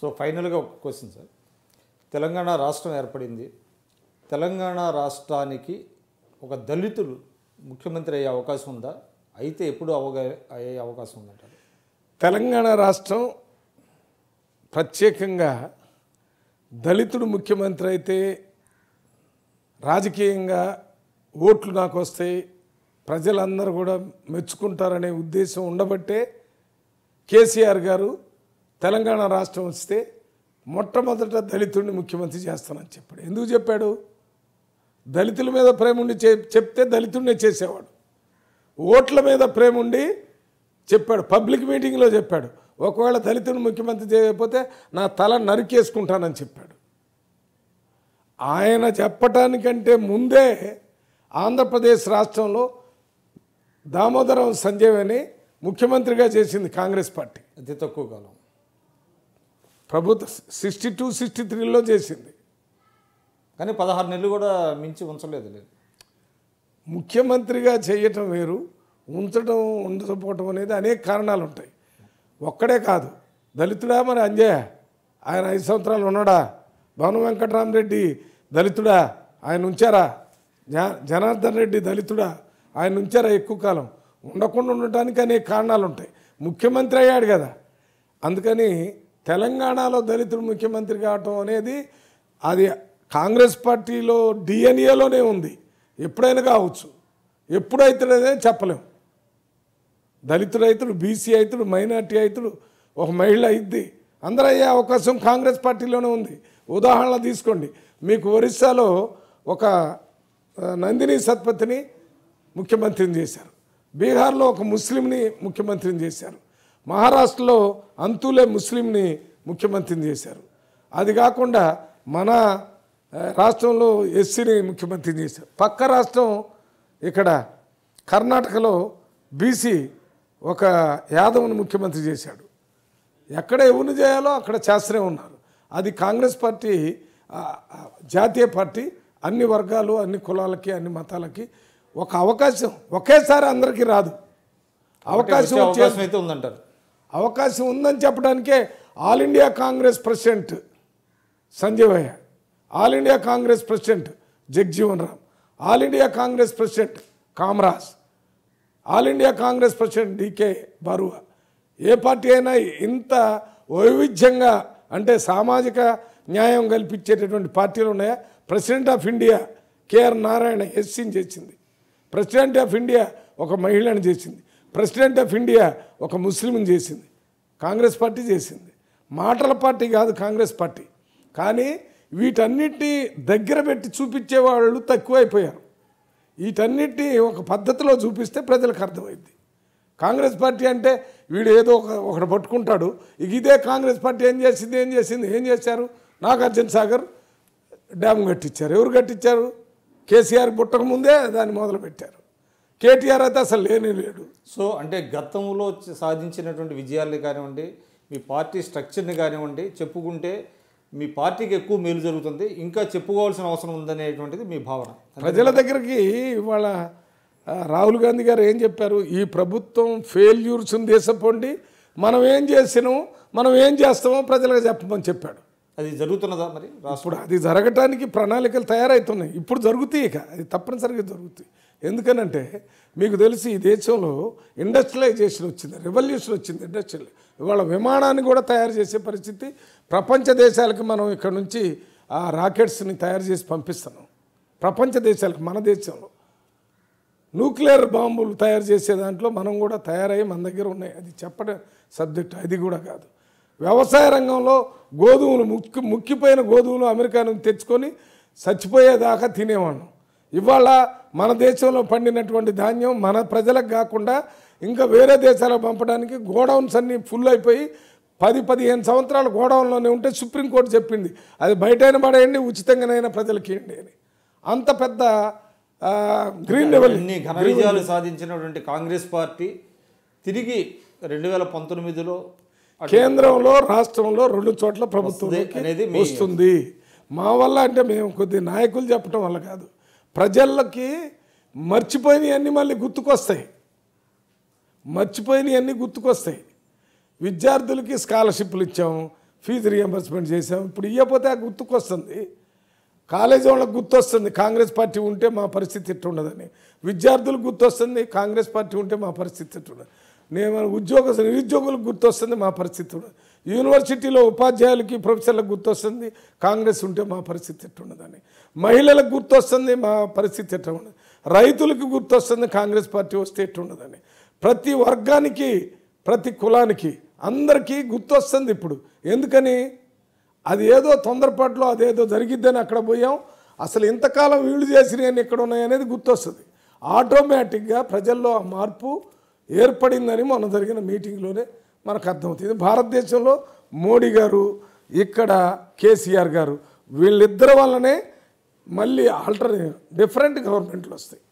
So ఫైనల్గా ఒక question sir, Telangana రాష్ట్రం ఏర్పడింది, తెలంగాణ రాష్ట్రానికి ఒక దళితులు ముఖ్యమంత్రి అయ్యే అవకాశం ఉందా? అయితే ఎప్పుడు అయ్యే అవకాశం ఉందంటారు? తెలంగాణ రాష్ట్రం ప్రత్యేకంగా దళితుడు ముఖ్యమంత్రి అయితే రాజకీయంగా ఓట్లు నాకు వస్తాయి, ప్రజలందరూ కూడా మెచ్చుకుంటారనే ఉద్దేశం ఉండబట్టే కేసీఆర్ గారు తెలంగాణ రాష్ట్రం వస్తే మొట్టమొదట దళితుడిని ముఖ్యమంత్రి చేస్తానని చెప్పాడు. ఎందుకు చెప్పాడు? దళితుల మీద ప్రేమ ఉండి చెప్తే దళితుడినే చేసేవాడు. ఓట్ల మీద ప్రేమ ఉండి చెప్పాడు, పబ్లిక్ మీటింగ్లో చెప్పాడు, ఒకవేళ దళితుడిని ముఖ్యమంత్రి చేయకపోతే నా తల నరికేసుకుంటానని చెప్పాడు. ఆయన చెప్పటానికంటే ముందే ఆంధ్రప్రదేశ్ రాష్ట్రంలో దామోదరం సంజయ్ ముఖ్యమంత్రిగా చేసింది కాంగ్రెస్ పార్టీ. అతి తక్కువ కాలం ప్రభుత్వం 62-63లో చేసింది, కానీ 16 నెలలు కూడా మించి ఉంచలేదు. ముఖ్యమంత్రిగా చేయటం వేరు, ఉంచడం ఉండకపోవటం అనేది అనేక కారణాలు ఉంటాయి. ఒక్కడే కాదు, దళితుడా మరి అంజయ్య ఆయన 5 సంవత్సరాలు ఉన్నాడా? భవన వెంకటరామరెడ్డి దళితుడా, ఆయన ఉంచారా? జనార్దన్ రెడ్డి దళితుడా, ఆయన ఉంచారా? ఎక్కువ కాలం ఉండకుండా ఉండటానికి అనేక కారణాలు ఉంటాయి. ముఖ్యమంత్రి అయ్యాడు కదా, అందుకని తెలంగాణలో దళితుడు ముఖ్యమంత్రి కావటం అనేది అది కాంగ్రెస్ పార్టీలో డిఎన్ఏలోనే ఉంది. ఎప్పుడైనా కావచ్చు, ఎప్పుడైతుడనే చెప్పలేం. దళితుడు అవుతుడు, బీసీ అవుతుడు, మైనార్టీ అవుతుడు, ఒక మహిళ అయిద్ది, అందరూ అయ్యే అవకాశం కాంగ్రెస్ పార్టీలోనే ఉంది. ఉదాహరణ తీసుకోండి, మీకు ఒరిస్సాలో ఒక నందిని సత్పతిని ముఖ్యమంత్రిని చేశారు, బీహార్లో ఒక ముస్లింని ముఖ్యమంత్రిని చేశారు, మహారాష్ట్రలో అంతులే ముస్లింని ముఖ్యమంత్రిని చేశారు. అది కాకుండా మన రాష్ట్రంలో ఎస్సీని ముఖ్యమంత్రిని చేశారు. పక్క రాష్ట్రం ఇక్కడ కర్ణాటకలో బీసీ ఒక యాదవ్ని ముఖ్యమంత్రి చేశాడు. ఎక్కడ ఎవరిని చేయాలో అక్కడ చేస్తూనే ఉన్నారు. అది కాంగ్రెస్ పార్టీ జాతీయ పార్టీ, అన్ని వర్గాలు, అన్ని కులాలకి, అన్ని మతాలకి ఒక అవకాశం ఒకేసారి అందరికీ రాదు. అవకాశం అయితే ఉందంటారు. అవకాశం ఉందని చెప్పడానికే all India Congress president Sanjay భయ్య, all India Congress president Jagjivan Ram, all India Congress president Kamaraj, all India Congress president DK Barua, ఏ పార్టీ అయినా ఇంత వైవిధ్యంగా అంటే సామాజిక న్యాయం కల్పించేటటువంటి పార్టీలు ఉన్నాయా? President of India KR Narayana ఎస్సీని చేసింది, ప్రెసిడెంట్ ఆఫ్ ఇండియా ఒక మహిళను చేసింది, ప్రెసిడెంట్ ఆఫ్ ఇండియా ఒక ముస్లింని చేసింది, కాంగ్రెస్ పార్టీ చేసింది. మాటల పార్టీ కాదు కాంగ్రెస్ పార్టీ, కానీ వీటన్నిటినీ దగ్గర పెట్టి చూపించే వాళ్ళు తక్కువైపోయారు. వీటన్నిటినీ ఒక పద్ధతిలో చూపిస్తే ప్రజలకు అర్థమైంది. కాంగ్రెస్ పార్టీ అంటే వీడు ఏదో ఒకటి పట్టుకుంటాడు. ఇదే కాంగ్రెస్ పార్టీ ఏం చేశారు? నాగార్జున సాగర్ డ్యామ్ కట్టించారు. ఎవరు కట్టించారు? కేసీఆర్ పుట్టక ముందే దాన్ని మొదలుపెట్టారు. కేటీఆర్ అయితే అసలు లేడు. సో అంటే గతంలో సాధించినటువంటి విజయాల్ని కానివ్వండి, మీ పార్టీ స్ట్రక్చర్ని కానివ్వండి చెప్పుకుంటే మీ పార్టీకి ఎక్కువ మేలు జరుగుతుంది, ఇంకా చెప్పుకోవాల్సిన అవసరం ఉందనేటువంటిది మీ భావన. ప్రజల దగ్గరికి ఇవాళ రాహుల్ గాంధీ గారు ఏం చెప్పారు? ఈ ప్రభుత్వం ఫెయిల్యూర్స్ని దేశపోండి, మనం ఏం చేసినాము, మనం ఏం చేస్తామో ప్రజలకు చెప్పమని చెప్పాడు. అది జరుగుతున్నదా మరి? ఇప్పుడు అది జరగటానికి ప్రణాళికలు తయారవుతున్నాయి. ఇప్పుడు జరుగుతాయి, ఇక అది తప్పనిసరిగా జరుగుతాయి. ఎందుకనంటే మీకు తెలిసి ఈ దేశంలో ఇండస్ట్రియలైజేషన్ వచ్చింది, రెవల్యూషన్ వచ్చింది ఇండస్ట్రియల్. ఇవాళ విమానాన్ని కూడా తయారు చేసే పరిస్థితి ప్రపంచ దేశాలకి మనం ఇక్కడ నుంచి ఆ రాకెట్స్ని తయారు చేసి పంపిస్తున్నాం ప్రపంచ దేశాలకు. మన దేశంలో న్యూక్లియర్ బాంబులు తయారు చేసే దాంట్లో మనం కూడా తయారయ్యి మన దగ్గర ఉన్నాయి. అది చెప్పడం సబ్జెక్ట్, అది కూడా కాదు. వ్యవసాయ రంగంలో గోధుమలు ముక్కిపోయిన గోధుమలు అమెరికా నుంచి తెచ్చుకొని చచ్చిపోయేదాకా తినేవాళ్ళం. ఇవాళ మన దేశంలో పండినటువంటి ధాన్యం మన ప్రజలకు కాకుండా ఇంకా వేరే దేశాలకు పంపడానికి గోడౌన్స్ అన్నీ ఫుల్ అయిపోయి 10-15 సంవత్సరాలు గోడౌన్లోనే ఉంటే సుప్రీంకోర్టు చెప్పింది అది బయటైనా పడేయండి, ఉచితంగానైనా ప్రజలకి ఇవ్వండి అని. అంత పెద్ద గ్రీన్ లెవెల్ ఘన విజయాలు సాధించినటువంటి కాంగ్రెస్ పార్టీ తిరిగి 2019లో కేంద్రంలో రాష్ట్రంలో 2 చోట్ల ప్రభుత్వం అనేది వస్తుంది. మా వల్ల అంటే మేము కొద్ది నాయకులు చెప్పడం వల్ల కాదు, ప్రజలకి మర్చిపోయినవన్నీ మళ్ళీ గుర్తుకొస్తాయి. విద్యార్థులకి స్కాలర్షిప్లు ఇచ్చాము, ఫీజు రియంబర్స్మెంట్ చేసాము. ఇప్పుడు ఇవ్వకపోతే గుర్తుకొస్తుంది. కాలేజీ వాళ్ళకి గుర్తొస్తుంది కాంగ్రెస్ పార్టీ ఉంటే మా పరిస్థితి ఎట్టుండదని. విద్యార్థులకు గుర్తొస్తుంది కాంగ్రెస్ పార్టీ ఉంటే మా పరిస్థితి ఎట్టుండదు. నేను నిరుద్యోగులకు గుర్తొస్తుంది మా పరిస్థితి ఉండదు. యూనివర్సిటీలో ఉపాధ్యాయులకి ప్రొఫెసర్లకు గుర్తొస్తుంది కాంగ్రెస్ ఉంటే మా పరిస్థితి ఎట్టుండదని. మహిళలకు గుర్తొస్తుంది మా పరిస్థితి ఎట్లా ఉండదు. రైతులకు గుర్తొస్తుంది కాంగ్రెస్ పార్టీ వస్తే ఎట్టుండదని. ప్రతి వర్గానికి ప్రతి కులానికి అందరికీ గుర్తొస్తుంది ఇప్పుడు. ఎందుకని? అది ఏదో తొందరపాటులో అదేదో జరిగిద్దని అక్కడ పోయాం. అసలు ఇంతకాలం వీళ్ళు చేసినవన్నీ ఎక్కడ ఉన్నాయనేది గుర్తొస్తుంది. ఆటోమేటిక్గా ప్రజల్లో ఆ మార్పు ఏర్పడిందని మొన్న జరిగిన మీటింగ్లోనే మనకు అర్థమవుతుంది. భారతదేశంలో మోడీ గారు, ఇక్కడ కేసీఆర్ గారు, వీళ్ళిద్దరి వల్లనే మళ్ళీ డిఫరెంట్ గవర్నమెంట్లు వస్తాయి.